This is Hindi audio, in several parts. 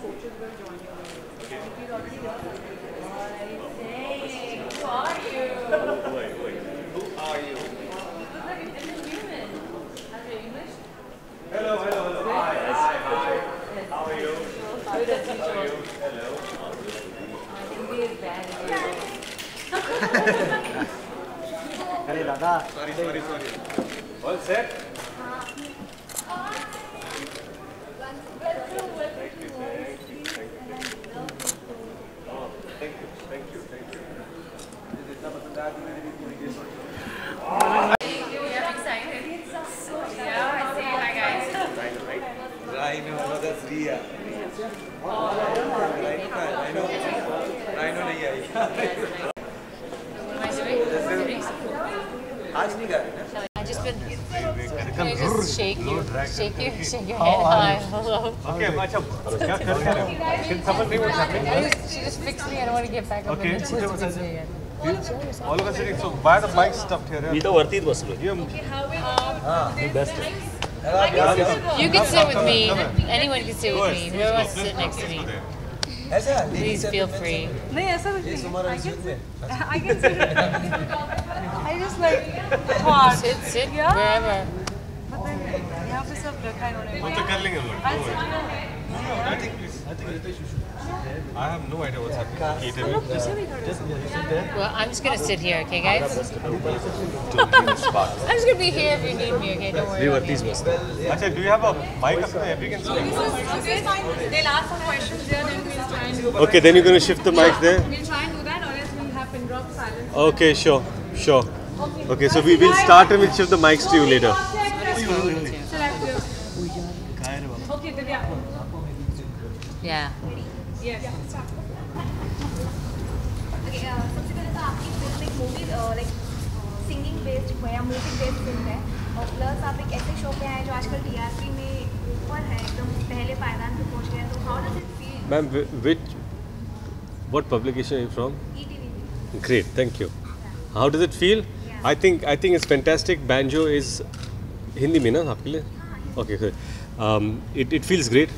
coaches will join you. He's already here. What are you saying? Who are you? Who are you? You look like a different human. Are you English? Hello. Hi. Yes. How are you? Good as usual. Hello. I can be as bad as you. अरे दादा Sorry. All set? Thank you. You're excited. Yeah, I say hi guys. Rhino, no, that's Ria. Rhino नहीं आई. What am I doing? आज नहीं कर रहे ना? I just been. Can I just shake your head high? Hello. Okay, अच्छा क्या कर रहे हो? Can someone say what's happening? She just fixed me. I don't want to get back up. Okay, And then she has to fix me again. All of us sitting. So why are the mics stuffed here? मी तर वरतीच बसलोय. You can sit with me. Anyone can sit with me. Whoever wants to sit next to me. ऐसा? Please feel free. नहीं ऐसा कुछ नहीं. I can sit. I just like thought. Sit Yeah. wherever. But then यहाँ पे सब रखा है इन्होंने. वो तो कर लेंगे हम लोग. I'll sit here. No, I think Ritesh should. I have no idea what's happening. लोग पीछे भी खड़े हैं. Well, I'm just gonna sit here, okay, guys? I'm just gonna be here if you need me, okay? Don't worry about me. अच्छा, do you have a mic up there? We can speak. Okay, fine. They'll ask some questions there, then we'll try and do. Okay, then you're going to shift the mic there? We'll try and do that, or else we'll have pin drop silence. Okay, sure. Okay, so we will start and we'll shift the mics to you later. Select. Okay, Divya. Yeah. Yes. सबसे पहले तो आपकी फिल्म एक मूवी लाइक सिंगिंग बेस्ड या म्यूजिक बेस्ड फिल्म है और प्लस आप एक ऐसे शो पे आए जो आजकल टीआरपी में ऊपर है एकदम पहले पायदान पे पहुंच गए तो how does it feel? Ma'am, what publication are you from? ETV. Great, thank you. How does it feel? Yeah. I think it's fantastic. Banjo is Hindi में ना आपके लिए? Okay, good. It feels great.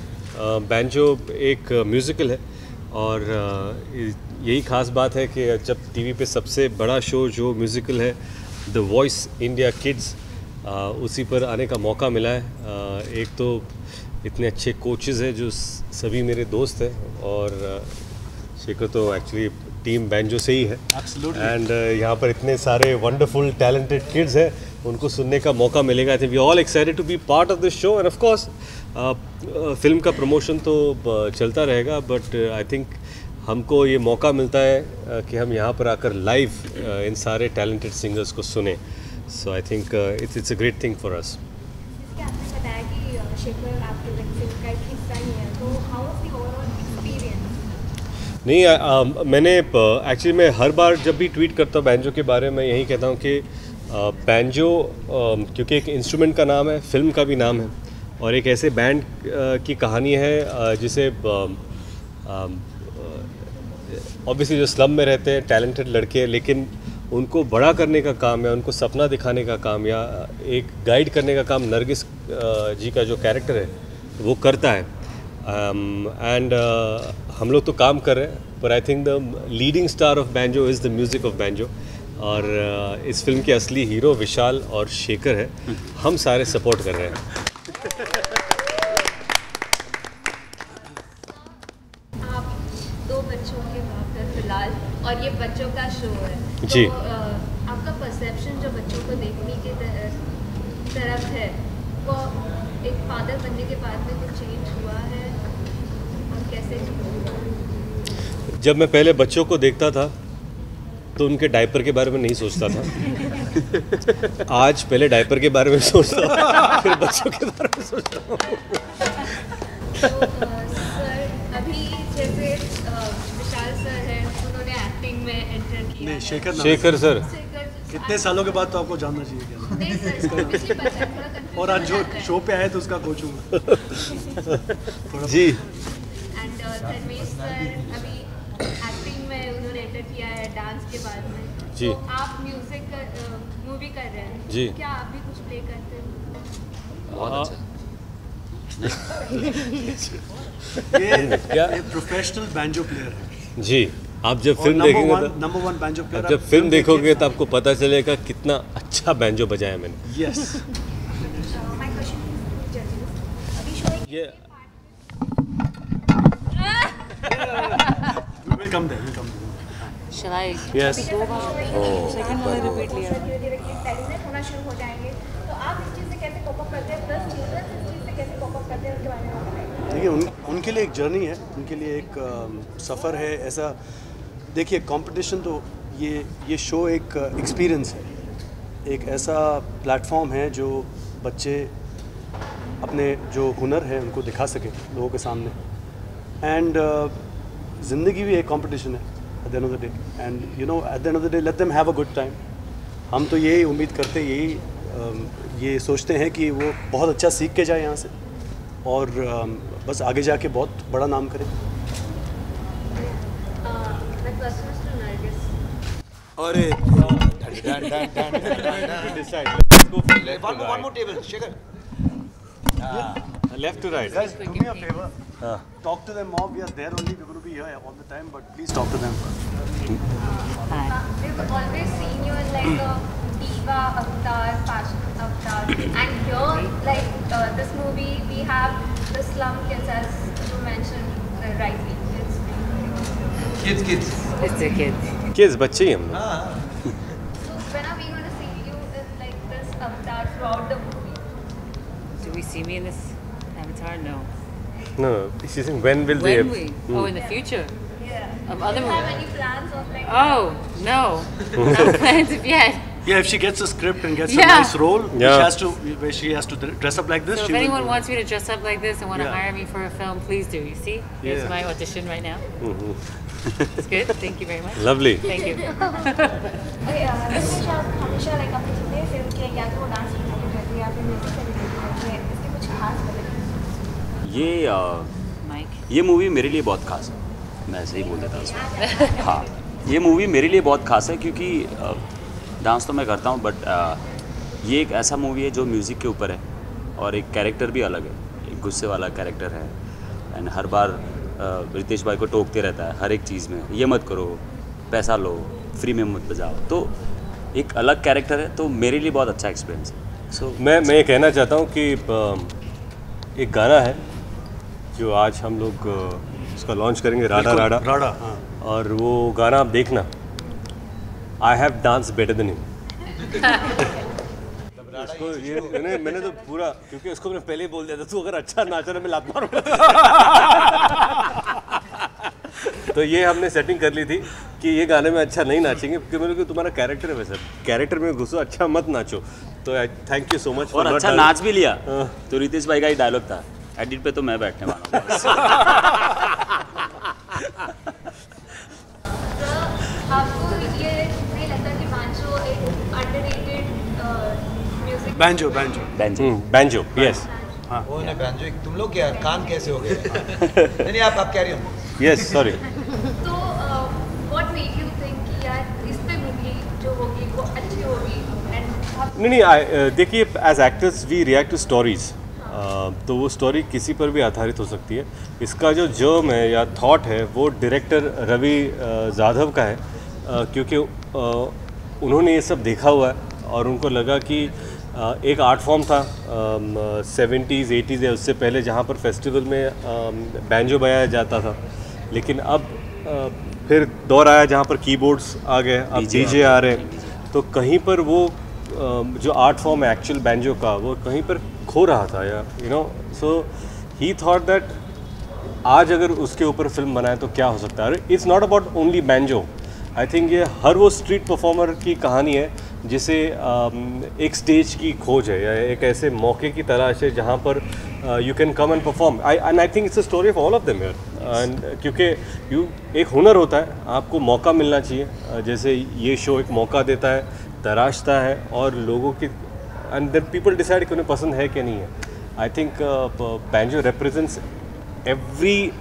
Banjo एक म्यूजिकल है और यही ख़ास बात है कि जब टीवी पे सबसे बड़ा शो जो म्यूज़िकल है द वॉइस इंडिया किड्स उसी पर आने का मौका मिला है। एक तो इतने अच्छे कोचेस हैं जो सभी मेरे दोस्त हैं और शेखर तो एक्चुअली टीम बैंजो से ही है एंड यहाँ पर इतने सारे वंडरफुल टैलेंटेड किड्स हैं उनको सुनने का मौका मिलेगा। I think we all excited to be part of this show and of course film का प्रमोशन तो चलता रहेगा बट आई थिंक हमको ये मौका मिलता है कि हम यहाँ पर आकर लाइव इन सारे टैलेंटेड सिंगर्स को सुने। So I think it's a great thing for us. जैसे आपने बताया कि शेखर आपके फिल्म का एक हिस्सा ही है तो how was the overall experience? नहीं मैंने एक्चुअली मैं हर बार जब भी ट्वीट करता हूँ बैंजो के बारे में यही कहता हूँ कि बैंजो क्योंकि एक इंस्ट्रूमेंट का नाम है, फिल्म का भी नाम है और एक ऐसे बैंड की कहानी है जिसे ऑब्वियसली जो स्लम में रहते हैं टैलेंटेड लड़के लेकिन उनको बड़ा करने का काम या उनको सपना दिखाने का काम या एक गाइड करने का काम नरगिस जी का जो कैरेक्टर है वो करता है एंड हम लोग तो काम कर रहे हैं पर I think the leading star of banjo is the music of banjo और इस फिल्म के असली हीरो विशाल और शेखर है, हम सारे सपोर्ट कर रहे हैं। आप दो बच्चों के बाप हैं फिलहाल और ये बच्चों का शो है जी। तो आपका परसेप्शन जो बच्चों को देखने की तरफ है वो एक फादर बनने के बाद में कुछ चेंज हुआ है और कैसे? जब मैं पहले बच्चों को देखता था तो उनके डायपर के बारे में नहीं सोचता था। आज पहले डायपर के बारे में सोचता हूँ फिर बच्चों के बारे में सोचता हूँ। तो सर अभी जैसे विशाल सर हैं उन्होंने एक्टिंग में एंटर किया है। शेखर सर कितने सालों के बाद तो आपको जानना चाहिए क्या? नहीं सर इसको पिछली बार थोड़ा confusion और आज जो रहता है। शो पे आए तो उसका कोच हूँ। जी। एंड धर्मेश सर अभी एक्टिंग में उन्होंने एंटर किया है डांस के बाद में। जी। तो आप म्यूजिक मूवी कर रहे हैं जी। क्या आप भी कुछ प्ले करते हैं? बहुत अच्छा। ये प्रोफेशनल बैंजो प्लेयर है जी, आप जब फिल्म देखेंगे तो नंबर 1 बैंजो प्लेयर, आप जब फिल्म देखोगे तो आपको पता चलेगा कितना अच्छा बैंजो बजाया मैंने। Yes My question is to judges. अभी शो ये will come there. Shall I? Yes Second वाला repeat लिया। धीरे-धीरे टेलीविजन होना शुरू हो जाएंगे, तो आप इस चीज़ से कैसे कोप अप करते हैं, प्लस चिल्ड्रन इस चीज़ से कैसे कोप अप करते हैं, उसके बारे में बताइए। देखिए उनके लिए एक जर्नी है, उनके लिए एक सफ़र है। ऐसा देखिए कंपटीशन तो ये शो एक एक्सपीरियंस है, एक ऐसा प्लेटफॉर्म है जो बच्चे अपने जो हुनर है उनको दिखा सके लोगों के सामने। एंड ज़िंदगी भी एक कंपटीशन है at the end of the day, and you know at the end of the day let them have a good time. हम तो यही उम्मीद करते, ये सोचते हैं कि वो बहुत अच्छा सीख के जाए यहाँ से और बस आगे जाके बहुत बड़ा नाम करे। My question is to Nargis. अरे one more table, Shekhar. Left to right. Guys, do me a favor. Talk to them more. We are there only. We're going to be here all the time, but please talk to them first. We've always seen you as like a diva avatar, fashion avatar, and here, like this movie, we have the slum kids, as you mentioned rightly. Kids. It's the kids. किस बच्चे ही हम लोग। So when are we going to see you in like this avatar throughout the movie? Do we see me in this avatar? No. No, she's saying when will they? When we? Oh, in the future. Yeah. Of other Do you have movies. any plans of like? Oh no, not plans of yet. Yeah, if she gets a script and gets Yeah. a nice role, Yeah. where she has to dress up like this, So she if will anyone do wants me to dress up like this and want to Yeah. hire me for a film, please do. You see, here's Yeah. my audition right now. It's good. Thank you very much. Lovely. Thank you. हमेशा like अपने जितने फिल्म के या तो वो डांस रिलेटेड रहती है या फिर म्यूजिक से रिलेटेड रहती है, इसके कुछ खास बताइए। Mike. ये मूवी मेरे लिए बहुत खास है, मैं ऐसे ही बोल देता हूँ। हाँ, ये मूवी मेरे लिए बहुत खास है क्योंकि डांस तो मैं करता हूँ, बट ये एक ऐसा मूवी है जो म्यूज़िक के ऊपर है और एक कैरेक्टर भी अलग है, एक गुस्से वाला कैरेक्टर है। एंड हर बार रितेश भाई को टोकते रहता है हर एक चीज़ में, ये मत करो, पैसा लो, फ्री में मत बजाओ। तो एक अलग कैरेक्टर है, तो मेरे लिए बहुत अच्छा एक्सपीरियंस है। सो मैं ये कहना चाहता हूँ कि एक गाना है जो आज हम लोग उसका लॉन्च करेंगे, राडा राडा। राडा, हाँ। और वो गाना आप देखना, I have dance better than him. उसको ये मैंने तो पूरा, क्योंकि उसको मैंने पहले ही बोल दिया था, तू अगर अच्छा नाचा ना मैं लात मारूंगा। तो ये हमने सेटिंग कर ली थी कि ये गाने में अच्छा नहीं नाचेंगे क्योंकि मेरे को तुम्हारा कैरेक्टर है वैसा, कैरेक्टर में घुसो, अच्छा मत नाचो। तो थैंक यू सो मच। और अच्छा नाच भी लिया। तो रितेश भाई का ही डायलॉग था, एडिट पे तो मैं बैठने वाला हूँ। आपको ये नहीं लगता कि बांचो एक underrated music? Banjo banjo, yes. वो नहीं बैंजो, तुम लोग क्या कान कैसे हो गए? नहीं आप कैरी ऑन। Yes, sorry. तो व्हाट मेड यू थिंक कि यार इस पे मूवी जो होगी वो अच्छी होगी? एंड नहीं, देखिए as actors we react to stories, तो वो स्टोरी किसी पर भी आधारित हो सकती है। इसका जो जर्म है या थॉट है वो डायरेक्टर रवि जाधव का है, क्योंकि उन्होंने ये सब देखा हुआ है और उनको लगा कि एक आर्ट फॉर्म था 70s 80s या उससे पहले जहाँ पर फेस्टिवल में बैंजो बजाया जाता था, लेकिन अब फिर दौर आया जहाँ पर कीबोर्ड्स आ गए, अब डीजे आ रहे हैं, तो कहीं पर वो जो आर्ट फॉर्म है एक्चुअल बैंजो का वो कहीं पर खो रहा था, या you know. So he thought that आज अगर उसके ऊपर फिल्म बनाए तो क्या हो सकता है। It's not about only banjo, I think ये हर वो स्ट्रीट परफॉर्मर की कहानी है जिसे एक स्टेज की खोज है या एक ऐसे मौके की तलाश है जहाँ पर you can come and perform. I think it's a story of all of them here, and क्योंकि एक हुनर होता है, आपको मौका मिलना चाहिए, जैसे ये शो एक मौका देता है, तराशता है और लोगों की, एंड देन पीपल डिसाइड कि उन्हें पसंद है कि नहीं है। I think banjo represents every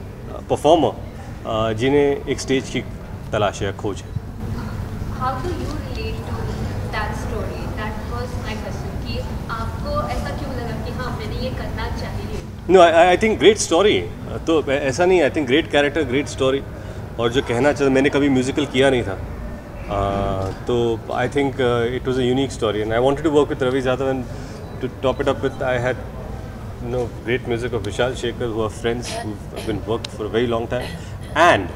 performer जिन्हें एक स्टेज की तलाश है, खोज है। How do you relate to that story? That was my question कि आपको ऐसा क्यों लगा कि हाँ मैंने ये करना चाहिए? No I think great story, तो ऐसा नहीं, I think great character, great story. और जो कहना चाहता, मैंने कभी म्यूजिकल किया नहीं था, तो I think it was a unique story and I wanted to work with Ravi Yadav and to top it up with I had great music of Vishal Shekhar, who are friends who've been worked for a very long time. And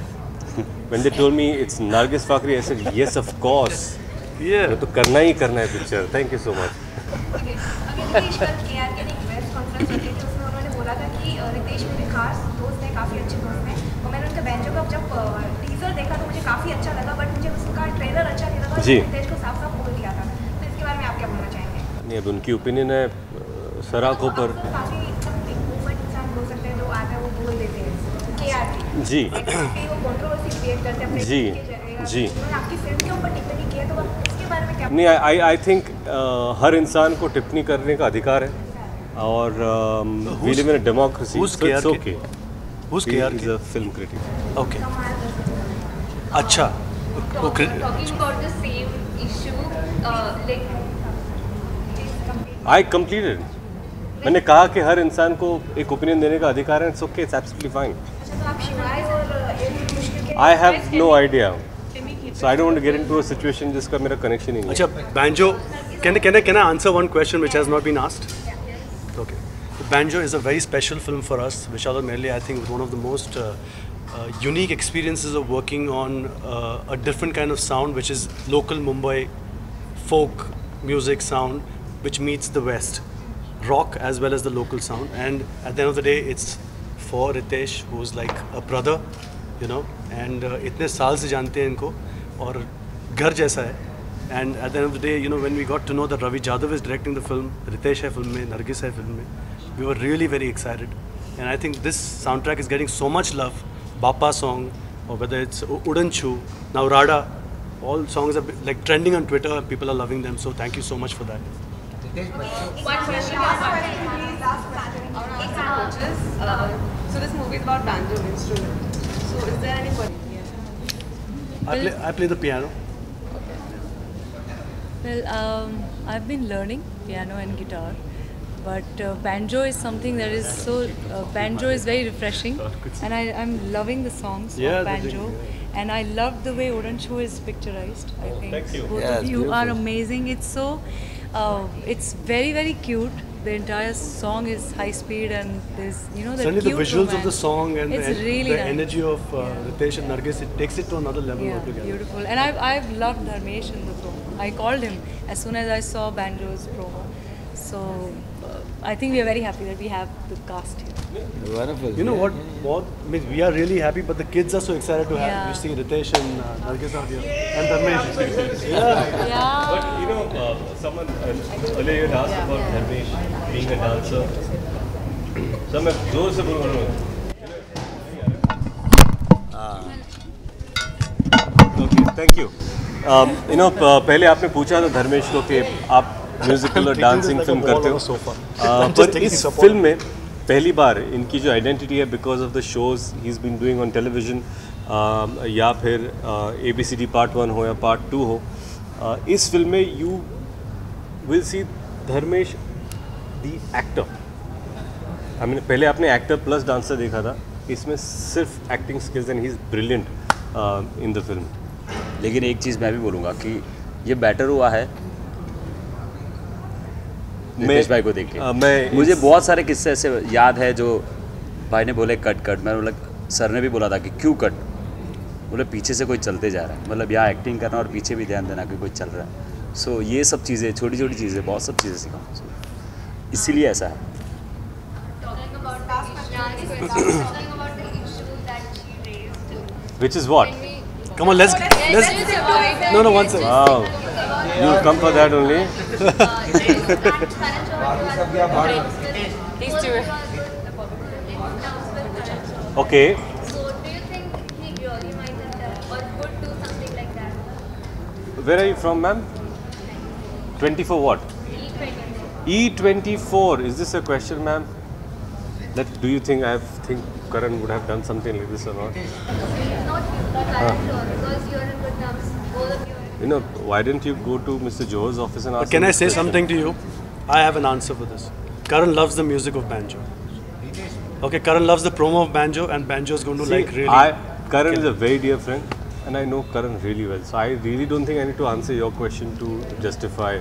when they told me it's Nargis Fakhri, I said yes, of course. Yeah. तो करना ही करना है picture. Thank you so much. Ritesh कल KRK ने एक प्रेस कॉन्फ्रेंस रखी थी, उसमें उन्होंने बोला था कि रितेश मेरे खास दोस्त हैं, काफ़ी अच्छे दोस्त हैं, और मैंने उनके बैंजो का जब टीजर देखा तो मुझे काफ़ी अच्छा लगा, बट मुझे उसका ट्रेलर अच्छा नहीं लगा. जी. रितेश को साफ साफ बोल दिया था, तो इसके बारे में आप क्या बोलना चाहेंगे? नहीं, अब उनकी ओपिनियन है सराखों पर. काफ़ी एक मूवमेंट इंसान बोल सकते हैं, जो आता है वो बोल देते हैं KRK. जी. वो कंट्रोवर्सी क्रिएट करते हैं अपने जी. जगह. जी. उन्होंने आपकी फिल्म के ऊपर टिप्पणी की है, तो इसके बारे में क्या? नहीं, आई थिंक हर इंसान को टिप्पणी करने का अधिकार है, और we live in a democracy. who's So it's KRK? okay. Who's He KRK? is a film critic. Okay. अच्छा. Okay. Talking about the same issue, like I completed. मैंने कहा कि हर इंसान को एक ओपिनियन देने का अधिकार है. It's okay, it's absolutely fine. अच्छा, तो आप शिवाय और एक मुश्किल के I have no idea, so I don't want to get into a situation जिसका मेरा कनेक्शन ही नहीं है. अच्छा, Banjo. Can I answer one question which has not been asked? Okay. Banjo is a very special film for us. Vishal and Merli, I think, one of the most unique experiences of working on a different kind of sound, which is local Mumbai folk music sound, which meets the West, rock as well as the local sound. And at the end of the day, it's for Ritesh, who's like a brother, you know, and इतने साल से जानते हैं इनको और घर जैसा है. And at the end of the day, you know, when we got to know that Ravi Jadhav is directing the film, Ritesh है film में, Nargis है film में, we were really very excited. And I think this soundtrack is getting so much love. Bappa song, or whether it's Udan Chu, now Rada, all songs are like trending on Twitter. People are loving them. So thank you so much for that. One question, last question. So this movie is about banjo instrument. So is there any particular? I play the piano. Well, I've been learning piano and guitar, but banjo is something that is so. Banjo is very refreshing, and I'm loving the songs Yeah, of the banjo, thing, and I love the way Orancho is picturized. I think thank you. both Yeah, of it's you are beautiful. amazing. It's so. It's very very cute. The entire song is high speed, and there's the Certainly the cute visuals of romance. the song and It's the, really the nice. energy of Ritesh and Nargis, it takes it to another level Yeah, altogether. beautiful. And I've loved Dharmesh in the promo. I called him as soon as I saw Banjo's promo. So I think we are very happy that we have the cast here. Wonderful. You know what? I mean, we are really happy, but the kids are so excited to have Yeah. you see Ritesh and Nargis out here and Dharmesh. Yeah. Yeah. But you know, someone earlier you had asked about Dharmesh being a dancer. So मैं जोर से बोल रहा हूँ. Okay, thank you. You know, पहले आपने पूछा था धर्मेश को कि आप म्यूजिकल और डांसिंग फिल्म करते हो. पर इस फिल्म में पहली बार इनकी जो आइडेंटिटी है because of the shows he is been doing on television, या फिर ABCD पार्ट 1 हो या पार्ट 2 हो, इस फिल्म में you will see Dharmesh the actor. I mean पहले आपने एक्टर प्लस डांसर देखा था, इसमें सिर्फ acting skills and he is brilliant in the film. लेकिन एक चीज़ मैं भी बोलूँगा कि ये बेटर हुआ है रितेश भाई को देख के. मुझे बहुत सारे किस्से ऐसे याद है जो भाई ने बोले कट. मैंने बोला, सर ने भी बोला था कि क्यों कट. बोले पीछे से कोई चलते जा रहा है, मतलब यहाँ एक्टिंग करना और पीछे भी ध्यान देना कि कोई चल रहा है. सो ये सब चीज़ें, छोटी छोटी चीज़ें, बहुत सब चीज़ें सीखा. इसीलिए ऐसा है. talking about the issue that she raised. Which is what? Come on, let's no, one second. Wow, you'll come for that only. These two. Okay. So do you think he really minded that or could do something like that? Where are you from, ma'am? 24 what? E24. Is this a question, ma'am? That do you think Karan would have done something like this or not? Not you, because you're in good terms. Both of you. You know, why didn't you go to Mr. Joe's office and ask Can him I this say question? something to you? I have an answer for this. Karan loves the music of banjo. Okay, Karan loves the promo of Banjo, and Banjo is going to like really. Karan is a very dear friend, and I know Karan really well. So I really don't think I need to answer your question to justify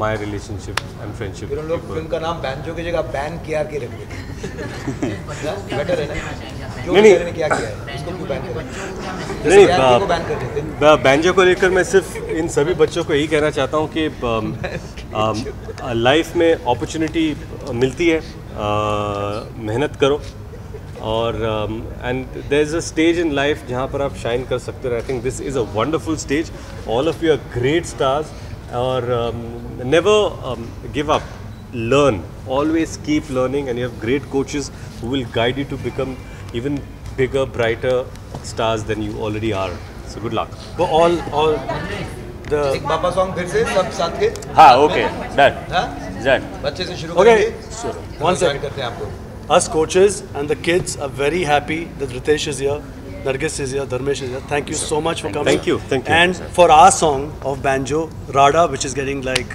my relationship and friendship. फिर उन लोग फिल्म का नाम बैंजो की जगह बैन केआर के रख देते। बेटर है ना? जो ने क्या किया है उसको क्यों बैन कर? नहीं, को बैन कर देते। बैंजो को लेकर मैं सिर्फ इन सभी बच्चों को यही कहना चाहता हूँ कि लाइफ में अपॉर्चुनिटी मिलती है, मेहनत करो, और and there is a stage in life जहाँ पर आप शाइन कर सकते हो। I think this is a wonderful stage. All of you are great stars, और never give up, learn, always keep learning, and you have great coaches who will guide you to become even bigger, brighter stars than you already are. So good luck. But all the एक पापा सॉन्ग फिर से सब साथ के। हाँ, okay, done. हाँ? Done. बच्चे से शुरू Okay, करेंगे। so one Join second. करते हैं आपको। Us coaches and the kids are very happy that Ritesh is here, Nargis is here, Dharmesh is here. Thank you so much for coming. Thank you, thank you. And for our song of Banjo, Rada, which is getting like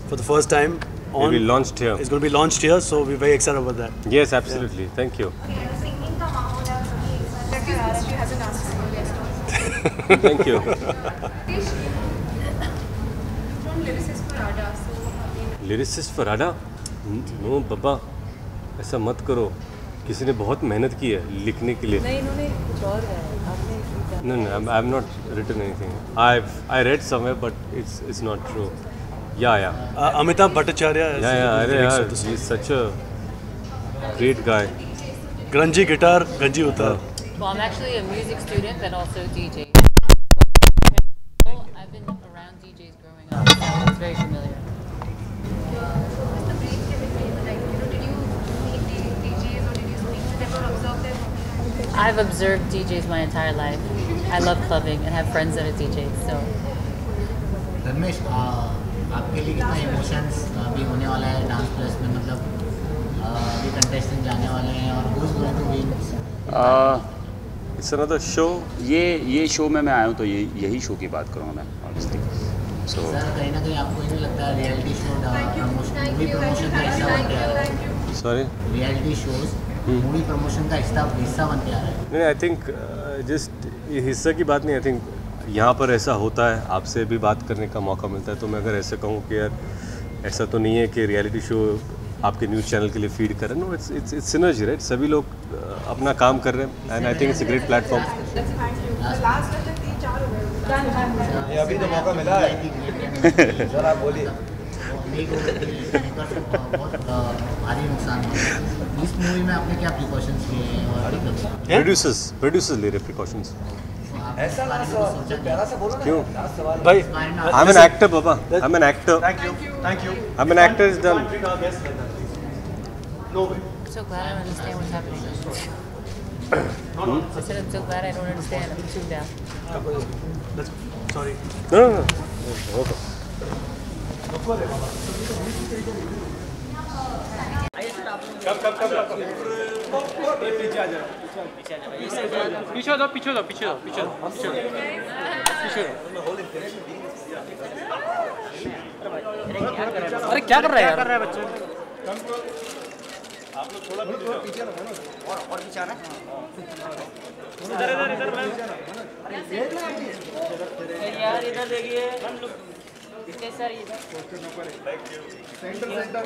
for the first time It will be launched here. It's going to be launched here, so we're very excited about that. Yes, absolutely. Yeah. Thank you. Singing का माहौल है, सभी excited हैं। She hasn't asked single guest also. Thank you. From lyricist for Rada, so lyricist for Rada? No बाबा, ऐसा मत करो। किसी ने बहुत मेहनत की है लिखने के लिए। नहीं, इन्होंने कुछ और गाया, आपने No, I have not written anything. I read somewhere, but it's not true. Yeah. Amitabh Bhattacharya. He's such a great guy. Grungy guitar, Ganji Uttar. Well, I'm actually a music student and also DJ. I've been around DJs growing up, so it's very familiar. I've observed DJs my entire life. I love clubbing and have friends that are DJs. So. Dharmesh, आपके लिए कितना इमोशंस अभी होने वाला है डांस प्लस में, मतलब अभी कंटेस्टेंट जाने वाले हैं और who's going to win? It's another show. ये शो में मैं आया हूँ तो यही शो की बात करूँगा मैं ऑनेस्टली। सो सर, कहीं ना कहीं आपको ये नहीं लगता रियलिटी शो मूवी प्रमोशन का हिस्सा बन के आ रहा है? Sorry? Reality shows movie promotion का हिस्सा बन के आ रहा है? नहीं, आई थिंक जस्ट हिस्सा की बात नहीं। आई थिंक यहाँ पर ऐसा होता है, आपसे भी बात करने का मौका मिलता है, तो मैं अगर ऐसे कहूँ कि यार ऐसा तो नहीं है कि रियलिटी शो आपके न्यूज़ चैनल के लिए फीड कर रहे हैं। No, it's synergy, right? सभी लोग अपना काम कर रहे हैं, and I think it's a great platform. ये अभी तो मौका मिला है। सर आप बोलिए। बहुत भारी नुकसान हुआ। इस मूवी में आपने क्या प्रिकॉशंस लिए हैं और प्रोड्यूसर्स ले रहे प्रिकॉशंस। ऐसा ना प्यारा सा बोलो ना। क्यों भाई? I'm an actor, Baba. I'm an actor. Thank you. I'm an actor. Is done. No way. I'm so glad I don't understand what's happening. I said I'm so glad I don't understand. I'm tuned out. Let's go. Sorry. No. Come. पीछे आ जाओ। पीछे दो। अरे क्या कर रहा है यार? बच्चे आप लोग थोड़ा पीछे रहो ना। और पीछे आना। इधर यार इधर देखिए हम लोग इसके सर इधर सेंटर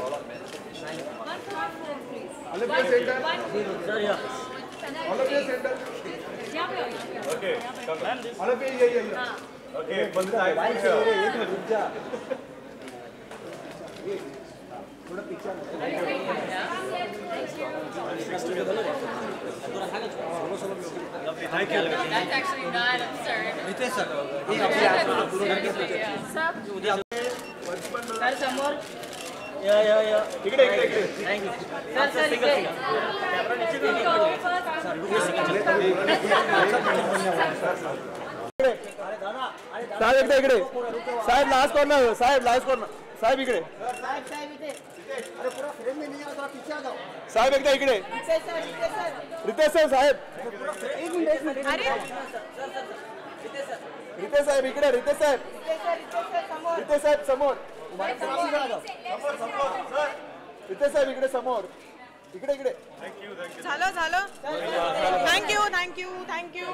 ओके ओके बंदा एक मिनट रुक जा थोड़ा picture thank you That's actually not absurd. Ritesh sir sir समोर इकडे थैंक यू सर साहेब इकडे साहेब लास्ट कॉर्नर साहेब इकडे साहेब एकदा इकडे रितेश साहेब रितेश साहेब इकडे रितेश साहेब समोर रितेश साहेब इकडे समोर इकडे इकडे झालं थँक्यू